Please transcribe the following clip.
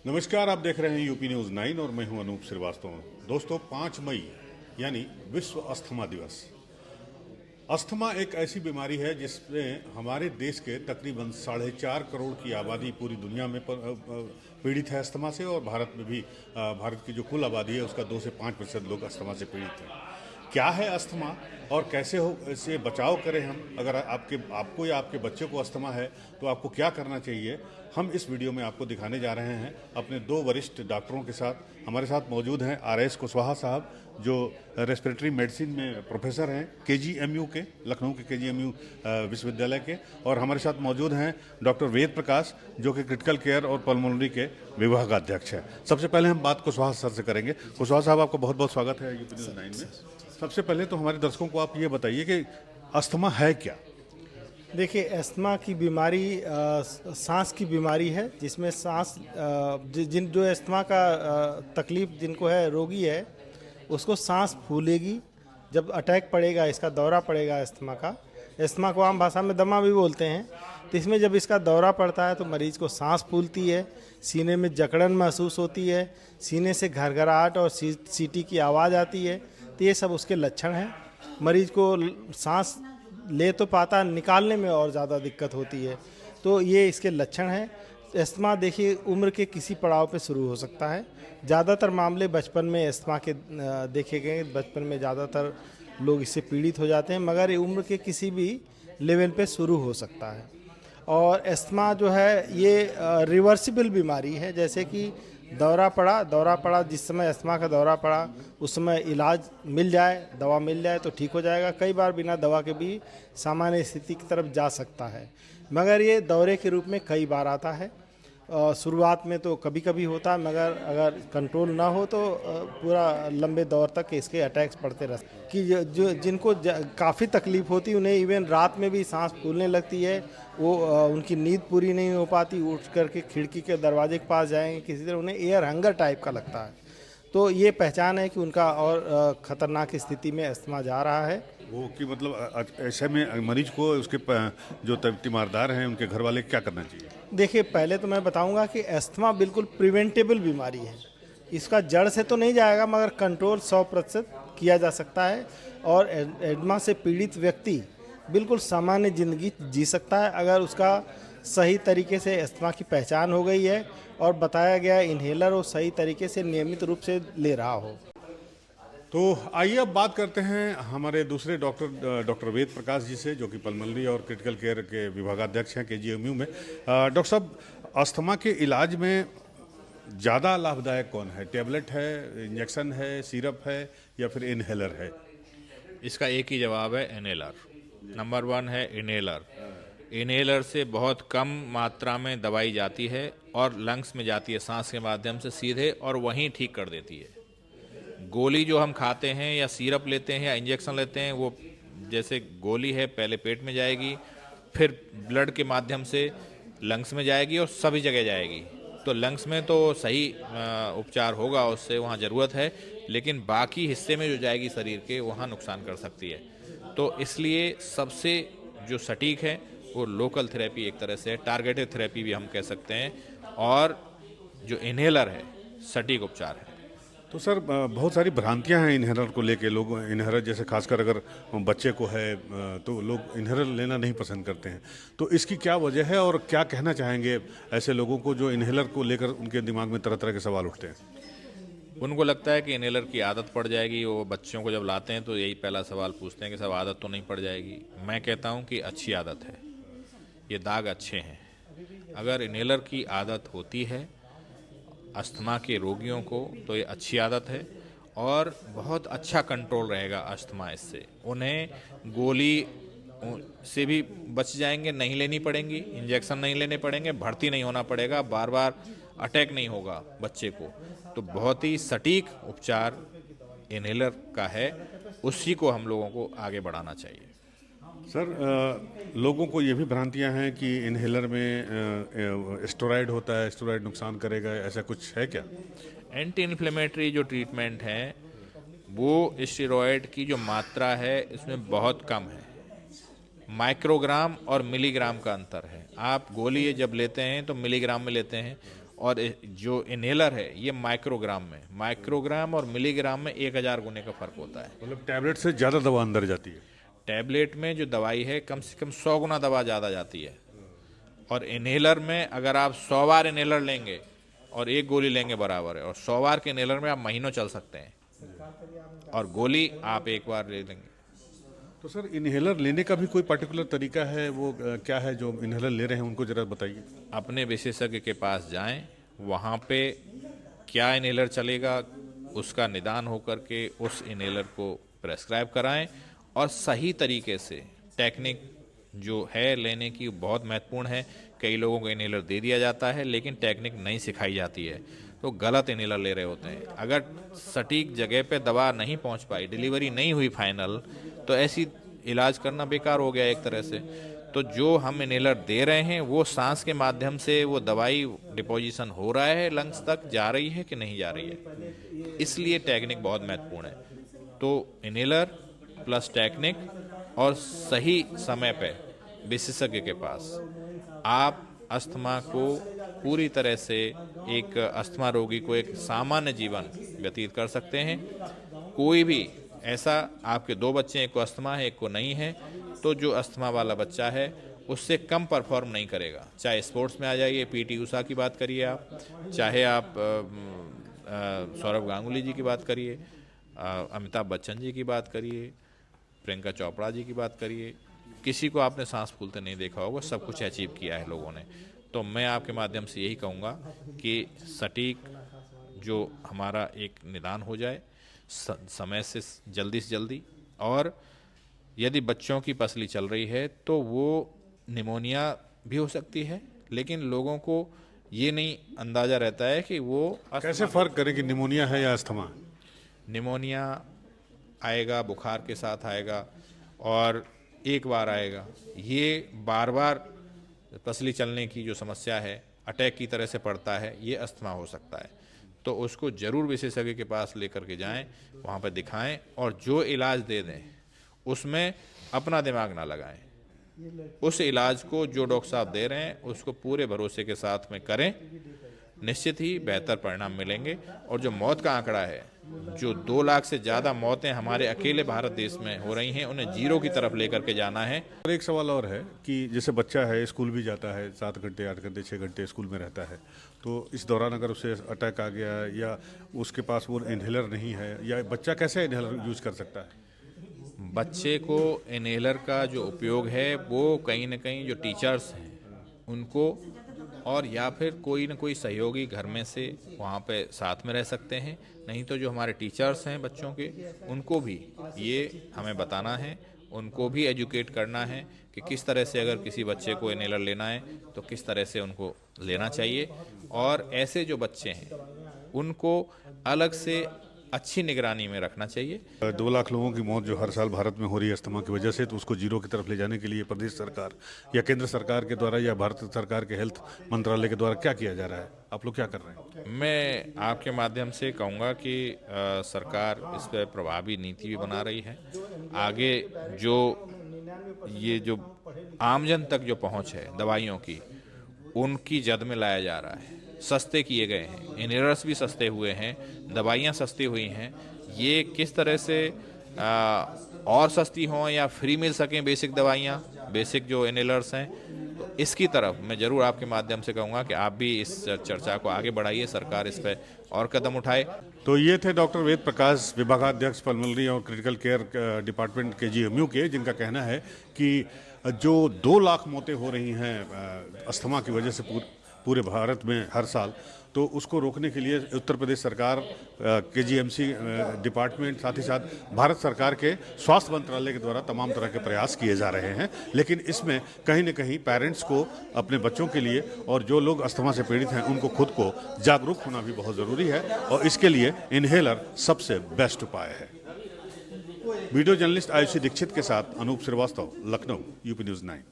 नमस्कार, आप देख रहे हैं यूपी न्यूज़ 9 और मैं हूं अनूप श्रीवास्तव। दोस्तों, 5 मई यानी विश्व अस्थमा दिवस। अस्थमा एक ऐसी बीमारी है जिसमें हमारे देश के तकरीबन 4.5 करोड़ की आबादी पूरी दुनिया में पीड़ित है अस्थमा से, और भारत में भी भारत की जो कुल आबादी है उसका 2 से 5% लोग अस्थमा से पीड़ित हैं। क्या है अस्थमा और कैसे हो इससे बचाव करें हम? अगर आपको या आपके बच्चे को अस्थमा है तो आपको क्या करना चाहिए, हम इस वीडियो में आपको दिखाने जा रहे हैं अपने 2 वरिष्ठ डॉक्टरों के साथ। हमारे साथ मौजूद हैं RS कुशवाहा साहब, जो रेस्पिरेटरी मेडिसिन में प्रोफेसर हैं KGMU के, लखनऊ के KGMU विश्वविद्यालय के, और हमारे साथ मौजूद हैं डॉक्टर वेद प्रकाश, जो कि क्रिटिकल केयर और पल्मोनरी के विभागाध्यक्ष हैं। सबसे पहले हम बात कुशवाहा सर से करेंगे। कुशवाहा साहब, आपका बहुत बहुत स्वागत है यूपी न्यूज़ 9 में। सबसे पहले तो हमारे दर्शकों को आप ये बताइए कि अस्थमा है क्या? देखिए, अस्थमा की बीमारी सांस की बीमारी है, जिसमें सांस जो अस्थमा का तकलीफ जिनको है, रोगी है, उसको सांस फूलेगी जब अटैक पड़ेगा, इसका दौरा पड़ेगा अस्थमा का। अस्थमा को आम भाषा में दमा भी बोलते हैं। तो इसमें जब इसका दौरा पड़ता है तो मरीज को सांस फूलती है, सीने में जकड़न महसूस होती है, सीने से घरघराहट और सीटी की आवाज़ आती है। तो ये सब उसके लक्षण हैं। मरीज को सांस ले तो पाता, निकालने में और ज़्यादा दिक्कत होती है। तो ये इसके लक्षण हैं। अस्थमा देखिए उम्र के किसी पड़ाव पे शुरू हो सकता है। ज़्यादातर मामले बचपन में अस्थमा के देखे गए। बचपन में ज़्यादातर लोग इससे पीड़ित हो जाते हैं, मगर ये उम्र के किसी भी लेवल पे शुरू हो सकता है। और अस्थमा जो है ये रिवर्सिबल बीमारी है। जैसे कि दौरा पड़ा, जिस समय अस्थमा का दौरा पड़ा उस समय इलाज मिल जाए, दवा मिल जाए तो ठीक हो जाएगा। कई बार बिना दवा के भी सामान्य स्थिति की तरफ जा सकता है, मगर ये दौरे के रूप में कई बार आता है। शुरुआत में तो कभी कभी होता है, मगर अगर कंट्रोल ना हो तो पूरा लंबे दौर तक इसके अटैक्स पड़ते रहते हैं। कि जो जिनको काफ़ी तकलीफ होती है, उन्हें इवन रात में भी सांस फूलने लगती है। वो उनकी नींद पूरी नहीं हो पाती, उठ करके खिड़की के दरवाजे के पास जाएंगे, किसी तरह उन्हें एयर हंगर टाइप का लगता है। तो ये पहचान है कि उनका और ख़तरनाक स्थिति में अस्थमा जा रहा है। वो कि मतलब ऐसे में मरीज को उसके जो तीमारदार हैं उनके घर वाले क्या करना चाहिए? देखिए, पहले तो मैं बताऊंगा कि अस्थमा बिल्कुल प्रिवेंटेबल बीमारी है। इसका जड़ से तो नहीं जाएगा, मगर कंट्रोल 100% किया जा सकता है। और एस्थमा से पीड़ित व्यक्ति बिल्कुल सामान्य ज़िंदगी जी सकता है, अगर उसका सही तरीके से अस्थमा की पहचान हो गई है और बताया गया इन्हेलर वो सही तरीके से नियमित रूप से ले रहा हो। तो आइए अब बात करते हैं हमारे दूसरे डॉक्टर वेद प्रकाश जी से, जो कि पल्मोनरी और क्रिटिकल केयर के विभागाध्यक्ष हैं KGMU में। डॉक्टर साहब, अस्थमा के इलाज में ज़्यादा लाभदायक कौन है? टेबलेट है, इंजेक्शन है, सिरप है, या फिर इनहेलर है? इसका एक ही जवाब है, इनहेलर। नंबर 1 है इनहेलर। इनहेलर से बहुत कम मात्रा में दवाई जाती है और लंग्स में जाती है सांस के माध्यम से सीधे, और वहीं ठीक कर देती है। गोली जो हम खाते हैं या सिरप लेते हैं या इंजेक्शन लेते हैं, वो जैसे गोली है पहले पेट में जाएगी, फिर ब्लड के माध्यम से लंग्स में जाएगी और सभी जगह जाएगी। तो लंग्स में तो सही उपचार होगा, उससे वहाँ ज़रूरत है, लेकिन बाकी हिस्से में जो जाएगी शरीर के, वहाँ नुकसान कर सकती है। तो इसलिए सबसे जो सटीक है वो लोकल थेरेपी एक तरह से है, टारगेटेड थेरेपी भी हम कह सकते हैं, और जो इन्हेलर है सटीक उपचार है। तो सर, बहुत सारी भ्रांतियां हैं इन्हेलर को लेके। लोग इन्हेलर, जैसे खासकर अगर बच्चे को है तो लोग इन्हेलर लेना नहीं पसंद करते हैं। तो इसकी क्या वजह है और क्या कहना चाहेंगे ऐसे लोगों को जो इन्हेलर को लेकर उनके दिमाग में तरह तरह के सवाल उठते हैं? उनको लगता है कि इन्हेलर की आदत पड़ जाएगी। वो बच्चों को जब लाते हैं तो यही पहला सवाल पूछते हैं कि सब आदत तो नहीं पड़ जाएगी। मैं कहता हूं कि अच्छी आदत है, ये दाग अच्छे हैं। अगर इन्हेलर की आदत होती है अस्थमा के रोगियों को तो ये अच्छी आदत है, और बहुत अच्छा कंट्रोल रहेगा अस्थमा। इससे उन्हें गोली से भी बच जाएंगे, नहीं लेनी पड़ेंगी, इंजेक्शन नहीं लेने पड़ेंगे, भर्ती नहीं होना पड़ेगा, बार बार अटैक नहीं होगा बच्चे को। तो बहुत ही सटीक उपचार इन्हेलर का है, उसी को हम लोगों को आगे बढ़ाना चाहिए। सर, लोगों को ये भी भ्रांतियां हैं कि इन्हेलर में स्टेरॉयड होता है, स्टेरॉयड नुकसान करेगा, ऐसा कुछ है क्या? एंटी इन्फ्लेमेटरी जो ट्रीटमेंट है वो स्टेरॉयड की जो मात्रा है इसमें बहुत कम है। माइक्रोग्राम और मिलीग्राम का अंतर है। आप गोली जब लेते हैं तो मिलीग्राम में लेते हैं, और जो इनहेलर है ये माइक्रोग्राम और मिलीग्राम में 1000 गुने का फर्क होता है। मतलब टैबलेट से ज़्यादा दवा अंदर जाती है। टैबलेट में जो दवाई है कम से कम 100 गुना दवा ज़्यादा जाती है, और इनहेलर में अगर आप 100 बार इनहेलर लेंगे और एक गोली लेंगे बराबर है, और 100 बार के इनहेलर में आप महीनों चल सकते हैं और गोली आप एक बार ले लेंगे। तो सर इनहेलर लेने का भी कोई पर्टिकुलर तरीका है, वो क्या है जो इनहेलर ले रहे हैं उनको ज़रा बताइए। अपने विशेषज्ञ के पास जाएं, वहाँ पे क्या इनहेलर चलेगा उसका निदान होकर के उस इनहेलर को प्रेस्क्राइब कराएं, और सही तरीके से टेक्निक जो है लेने की बहुत महत्वपूर्ण है। कई लोगों को इनहेलर दे दिया जाता है लेकिन टेक्निक नहीं सिखाई जाती है, तो गलत इनहेलर ले रहे होते हैं। अगर सटीक जगह पे दवा नहीं पहुंच पाई, डिलीवरी नहीं हुई फाइनल, तो ऐसी इलाज करना बेकार हो गया एक तरह से। तो जो हम इनहेलर दे रहे हैं वो सांस के माध्यम से वो दवाई डिपोजिशन हो रहा है, लंग्स तक जा रही है कि नहीं जा रही है, इसलिए टेक्निक बहुत महत्वपूर्ण है। तो इनहेलर प्लस टेक्निक और सही समय पे विशेषज्ञ के पास आप अस्थमा को पूरी तरह से एक अस्थमा रोगी को एक सामान्य जीवन व्यतीत कर सकते हैं। कोई भी ऐसा आपके 2 बच्चे हैं, एक को अस्थमा है एक को नहीं है, तो जो अस्थमा वाला बच्चा है उससे कम परफॉर्म नहीं करेगा। चाहे स्पोर्ट्स में आ जाइए, पीटी उषा की बात करिए आप, चाहे आप सौरभ गांगुली जी की बात करिए, अमिताभ बच्चन जी की बात करिए, प्रियंका चोपड़ा जी की बात करिए, किसी को आपने सांस फूलते नहीं देखा होगा, सब कुछ अचीव किया है लोगों ने। तो मैं आपके माध्यम से यही कहूँगा कि सटीक जो हमारा एक निदान हो जाए समय से जल्दी, और यदि बच्चों की पसली चल रही है तो वो निमोनिया भी हो सकती है, लेकिन लोगों को ये नहीं अंदाज़ा रहता है कि वो कैसे फ़र्क करें कि निमोनिया है या अस्थमा। निमोनिया आएगा, बुखार के साथ आएगा और एक बार आएगा, ये बार बार पसली चलने की जो समस्या है अटैक की तरह से पड़ता है, ये अस्थमा हो सकता है। तो उसको जरूर विशेषज्ञ के पास लेकर के जाएं, वहाँ पर दिखाएं और जो इलाज दे दें उसमें अपना दिमाग ना लगाएं। उस इलाज को जो डॉक्टर साहब दे रहे हैं उसको पूरे भरोसे के साथ में करें, निश्चित ही बेहतर परिणाम मिलेंगे। और जो मौत का आंकड़ा है, जो 2 लाख से ज़्यादा मौतें हमारे अकेले भारत देश में हो रही हैं, उन्हें जीरो की तरफ लेकर के जाना है। और एक सवाल और है कि जैसे बच्चा है, स्कूल भी जाता है, 7 घंटे 8 घंटे 6 घंटे स्कूल में रहता है, तो इस दौरान अगर उसे अटैक आ गया या उसके पास वो इनहेलर नहीं है, या बच्चा कैसे इनहेलर यूज़ कर सकता है। बच्चे को इनहेलर का जो उपयोग है वो कहीं ना कहीं जो टीचर्स हैं उनको, और या फिर कोई ना कोई सहयोगी घर में से वहाँ पे साथ में रह सकते हैं, नहीं तो जो हमारे टीचर्स हैं बच्चों के उनको भी ये हमें बताना है, उनको भी एजुकेट करना है कि किस तरह से अगर किसी बच्चे को इनहेलर लेना है तो किस तरह से उनको लेना चाहिए। और ऐसे जो बच्चे हैं उनको अलग से अच्छी निगरानी में रखना चाहिए। 2 लाख लोगों की मौत जो हर साल भारत में हो रही है अस्थमा की वजह से, तो उसको जीरो की तरफ ले जाने के लिए प्रदेश सरकार या केंद्र सरकार के द्वारा या भारत सरकार के हेल्थ मंत्रालय के द्वारा क्या किया जा रहा है, आप लोग क्या कर रहे हैं। मैं आपके माध्यम से कहूँगा कि सरकार इस पर प्रभावी नीति भी बना रही है। आगे जो ये जो आमजन तक जो पहुँच है दवाइयों की, उनकी जद में लाया जा रहा है, सस्ते किए गए हैं, इनहेलर्स भी सस्ते हुए हैं, दवाइयाँ सस्ती हुई हैं। ये किस तरह से और सस्ती हों या फ्री मिल सकें बेसिक दवाइयाँ, बेसिक जो इनहेलर्स हैं, तो इसकी तरफ मैं ज़रूर आपके माध्यम से कहूँगा कि आप भी इस चर्चा को आगे बढ़ाइए, सरकार इस पर और कदम उठाए। तो ये थे डॉक्टर वेद प्रकाश, विभागाध्यक्ष पल्मोनरी और क्रिटिकल केयर डिपार्टमेंट KGMU के, जिनका कहना है कि जो 2 लाख मौतें हो रही हैं अस्थमा की वजह से पूरे भारत में हर साल, तो उसको रोकने के लिए उत्तर प्रदेश सरकार, KGMC डिपार्टमेंट, साथ ही साथ भारत सरकार के स्वास्थ्य मंत्रालय के द्वारा तमाम तरह के प्रयास किए जा रहे हैं। लेकिन इसमें कहीं न कहीं पेरेंट्स को अपने बच्चों के लिए और जो लोग अस्थमा से पीड़ित हैं उनको खुद को जागरूक होना भी बहुत ज़रूरी है, और इसके लिए इनहेलर सबसे बेस्ट उपाय है। वीडियो जर्नलिस्ट आयुषी दीक्षित के साथ अनूप श्रीवास्तव, लखनऊ, UP News 9।